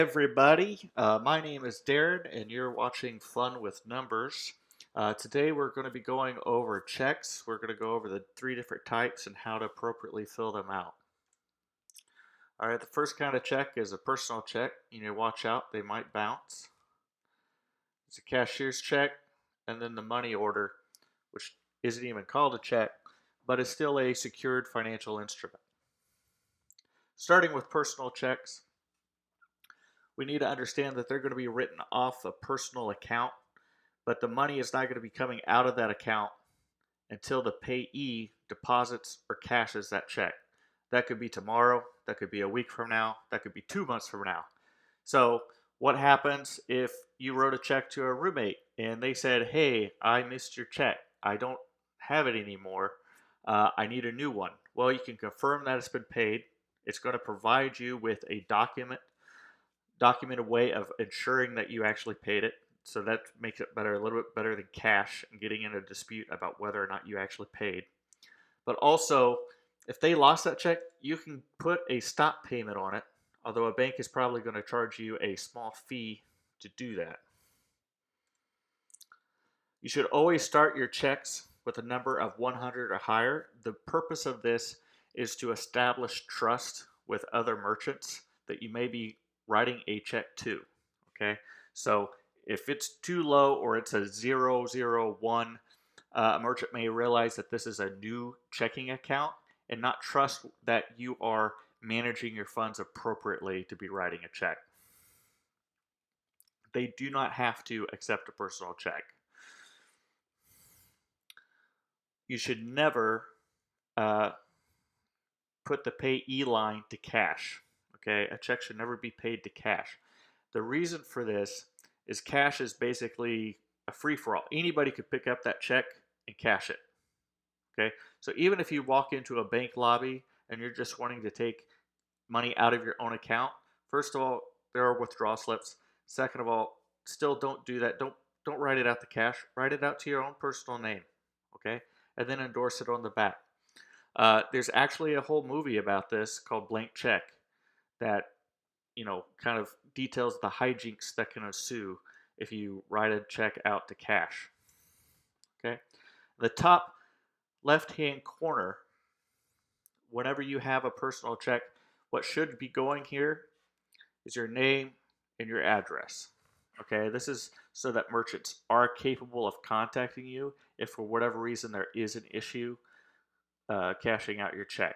Everybody, my name is Darren, and you're watching Fun with Numbers. Today, we're going to be going over checks. We're going to go over the three different types and how to appropriately fill them out. All right, the first kind of check is a personal check. You need to watch out, they might bounce. It's a cashier's check, and then the money order, which isn't even called a check, but is still a secured financial instrument. Starting with personal checks, we need to understand that they're going to be written off a personal account, but the money is not going to be coming out of that account until the payee deposits or cashes that check. That could be tomorrow, that could be a week from now, that could be 2 months from now. So, what happens if you wrote a check to a roommate and they said, "Hey, I missed your check. I don't have it anymore. I need a new one." Well, you can confirm that it's been paid. It's going to provide you with a documented way of ensuring that you actually paid it. So that makes it better, a little bit better than cash and getting in a dispute about whether or not you actually paid. But also, if they lost that check, you can put a stop payment on it, although a bank is probably going to charge you a small fee to do that. You should always start your checks with a number of 100 or higher. The purpose of this is to establish trust with other merchants that you may be writing a check to. Okay, so if it's too low or it's a 001, a merchant may realize that this is a new checking account and not trust that you are managing your funds appropriately to be writing a check. They do not have to accept a personal check. You should never uh, put the payee line to cash. Okay, a check should never be paid to cash. The reason for this is cash is basically a free for all. Anybody could pick up that check and cash it. Okay, so even if you walk into a bank lobby and you're just wanting to take money out of your own account, first of all, there are withdrawal slips. Second of all, still don't do that. Don't write it out to cash. Write it out to your own personal name. Okay, and then endorse it on the back. There's actually a whole movie about this called Blank Check that kind of details the hijinks that can ensue if you write a check out to cash. Okay, the top left-hand corner, whenever you have a personal check, what should be going here is your name and your address. Okay, this is so that merchants are capable of contacting you if for whatever reason there is an issue cashing out your check.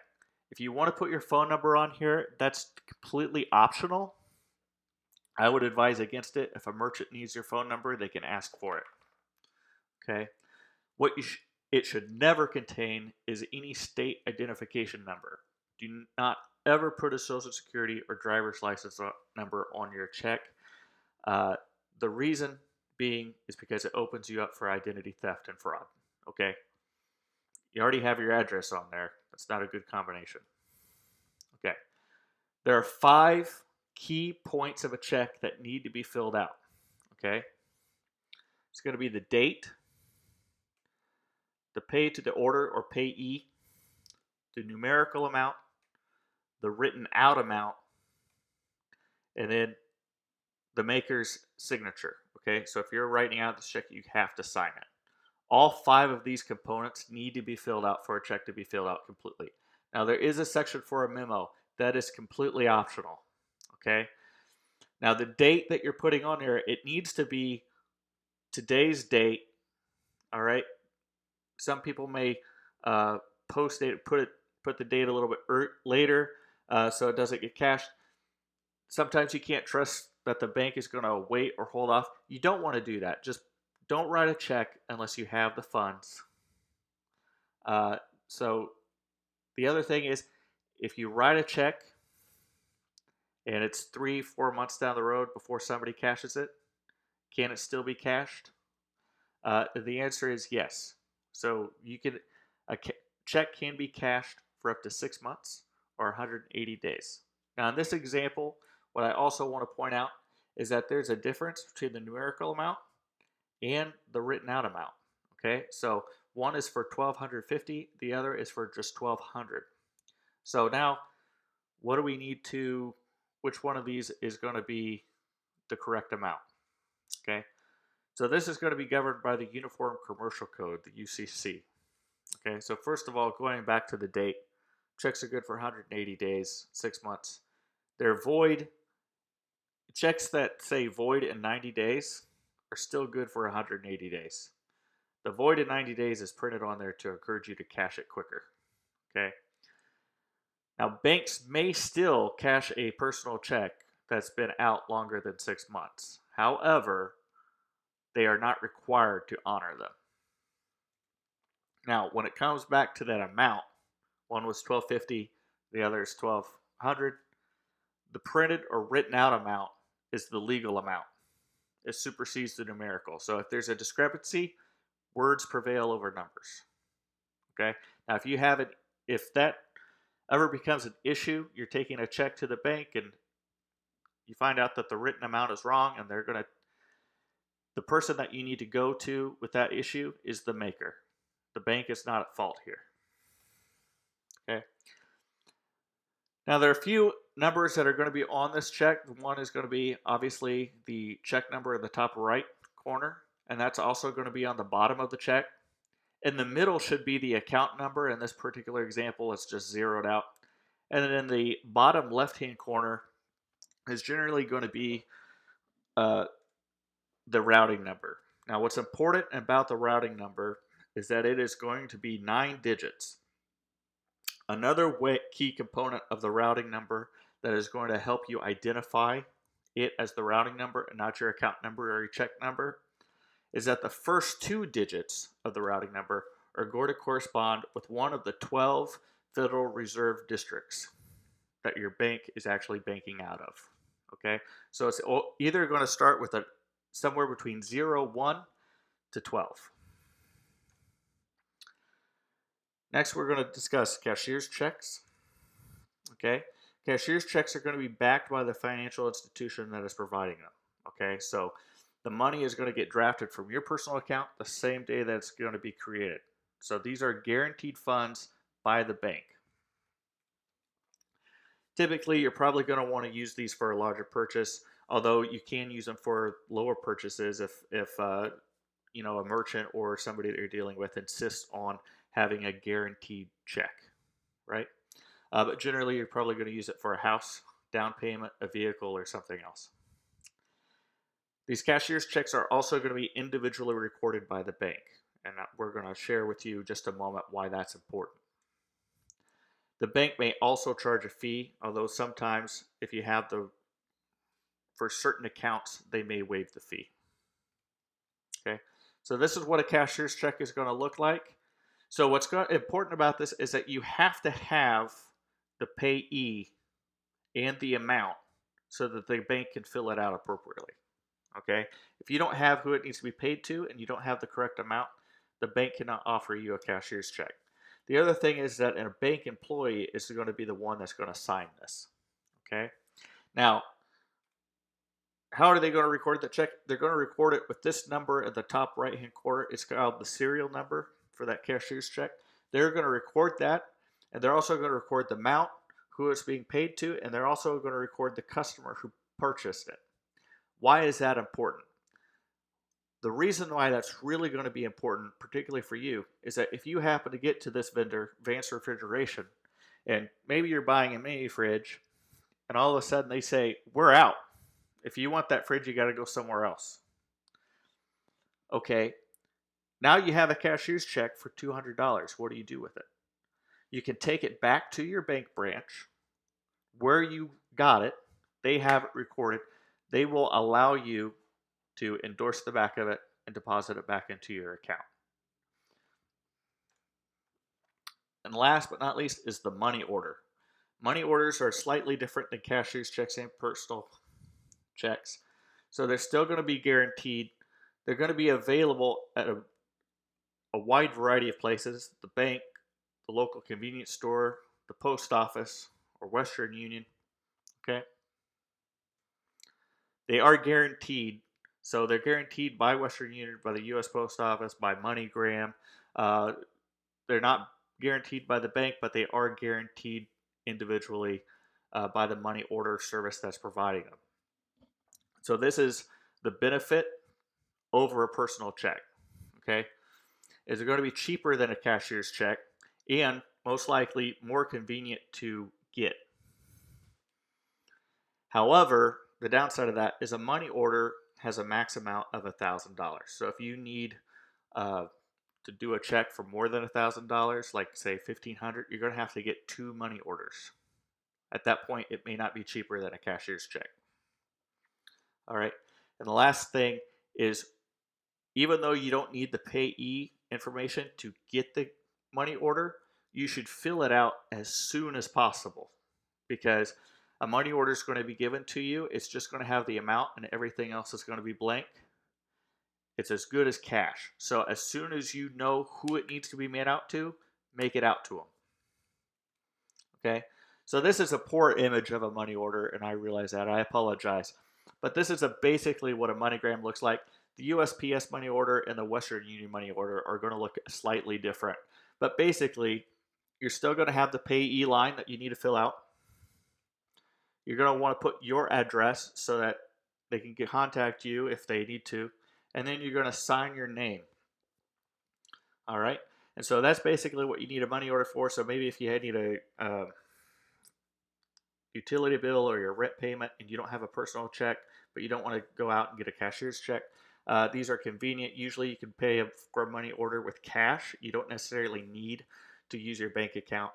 If you want to put your phone number on here, that's completely optional. I would advise against it. If a merchant needs your phone number, they can ask for it. Okay. What it should never contain is any state identification number. Do not ever put a social security or driver's license number on your check. The reason being is because it opens you up for identity theft and fraud. Okay. You already have your address on there. That's not a good combination. Okay. There are 5 key points of a check that need to be filled out. Okay. It's going to be the date, the pay to the order or payee, the numerical amount, the written out amount, and then the maker's signature. Okay, so if you're writing out this check, you have to sign it. All 5 of these components need to be filled out for a check to be filled out completely. Now, there is a section for a memo that is completely optional. Okay, now the date that you're putting on there, it needs to be today's date. All right, some people may post date, put the date a little bit later, so it doesn't get cashed. Sometimes you can't trust that the bank is going to wait or hold off. You don't want to do that. Just don't write a check unless you have the funds. So the other thing is, if you write a check and it's 3-4 months down the road before somebody cashes it, can it still be cashed? The answer is yes. So a check can be cashed for up to 6 months or 180 days. Now, in this example, what I also want to point out is that there's a difference between the numerical amount and the written out amount. Okay, so one is for 1,250, the other is for just 1,200. So now, what do we need to which one of these is going to be the correct amount. Okay, so this is going to be governed by the Uniform Commercial Code, the UCC. Okay, so first of all, going back to the date, checks are good for 180 days, 6 months. They're void. Checks that say void in 90 days are still good for 180 days. The void in 90 days is printed on there to encourage you to cash it quicker. Okay. Now, banks may still cash a personal check that's been out longer than 6 months. However, they are not required to honor them. Now, when it comes back to that amount, one was $1,250, the other is $1,200. The printed or written out amount is the legal amount. It supersedes the numerical. So if there's a discrepancy, words prevail over numbers. Okay. Now, if that ever becomes an issue, you're taking a check to the bank and you find out that the written amount is wrong, and the person that you need to go to with that issue is the maker. The bank is not at fault here. Okay. Now, there are a few numbers that are going to be on this check. One is going to be obviously the check number in the top right corner, and that's also going to be on the bottom of the check. In the middle should be the account number. In this particular example, it's just zeroed out. And then in the bottom left-hand corner is generally going to be the routing number. Now, what's important about the routing number is that it is going to be 9 digits. Another key component of the routing number that is going to help you identify it as the routing number and not your account number or your check number is that the first 2 digits of the routing number are going to correspond with one of the 12 Federal Reserve districts that your bank is actually banking out of. Okay, so it's either going to start with somewhere between 0, 1 to 12. Next, we're going to discuss cashier's checks. Okay, cashier's checks are going to be backed by the financial institution that is providing them. Okay, so the money is going to get drafted from your personal account the same day that it's going to be created. So these are guaranteed funds by the bank. Typically, you're probably going to want to use these for a larger purchase, although you can use them for lower purchases if a merchant or somebody that you're dealing with insists on having a guaranteed check, right? But generally, you're probably going to use it for a house, down payment, a vehicle, or something else. These cashier's checks are also going to be individually recorded by the bank, and we're going to share with you just a moment why that's important. The bank may also charge a fee, although sometimes if you have for certain accounts, they may waive the fee. Okay, so this is what a cashier's check is going to look like. So what's important about this is that you have to have the payee and the amount so that the bank can fill it out appropriately. Okay, if you don't have who it needs to be paid to and you don't have the correct amount, the bank cannot offer you a cashier's check. The other thing is that a bank employee is going to be the one that's going to sign this. Okay, now how are they going to record the check? They're going to record it with this number at the top right hand corner. It's called the serial number for that cashier's check. They're going to record that, and they're also going to record the amount, who it's being paid to, and they're also going to record the customer who purchased it. Why is that important? The reason why that's really going to be important, particularly for you, is that if you happen to get to this vendor, Vance Refrigeration, and maybe you're buying a mini fridge, and all of a sudden they say, we're out. If you want that fridge, you got to go somewhere else. Okay, now you have a cashier's check for $200. What do you do with it? You can take it back to your bank branch where you got it. They have it recorded. They will allow you to endorse the back of it and deposit it back into your account. And last but not least is the money order. Money orders are slightly different than cashier's checks and personal checks. So they're still going to be guaranteed. They're going to be available at a wide variety of places: the bank, the local convenience store, the post office, or Western Union. Okay. They are guaranteed. So they're guaranteed by Western Union, by the U.S. Post Office, by MoneyGram. They're not guaranteed by the bank, but they are guaranteed individually by the money order service that's providing them. So this is the benefit over a personal check. Okay, is it going to be cheaper than a cashier's check and most likely more convenient to get. However, the downside of that is a money order has a max amount of $1,000. So if you need to do a check for more than $1,000, like say $1,500, you're going to have to get 2 money orders. At that point, it may not be cheaper than a cashier's check. All right, and the last thing is, even though you don't need the payee information to get the money order, you should fill it out as soon as possible, because a money order is going to be given to you. It's just going to have the amount and everything else is going to be blank. It's as good as cash. So as soon as you know who it needs to be made out to, make it out to them. Okay? So this is a poor image of a money order, and I realize that. I apologize. But this is basically what a MoneyGram looks like. The USPS money order and the Western Union money order are going to look slightly different. But basically, you're still going to have the payee line that you need to fill out. You're going to want to put your address so that they can contact you if they need to. And then you're going to sign your name. All right? And so that's basically what you need a money order for. So maybe if you need a utility bill or your rent payment and you don't have a personal check, but you don't want to go out and get a cashier's check, these are convenient. Usually you can pay for a money order with cash. You don't necessarily need to use your bank account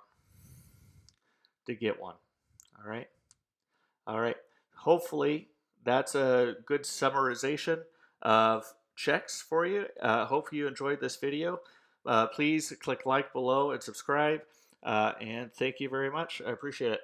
to get one. All right. All right. Hopefully that's a good summarization of checks for you. Hope you enjoyed this video. Please click like below and subscribe. And thank you very much. I appreciate it.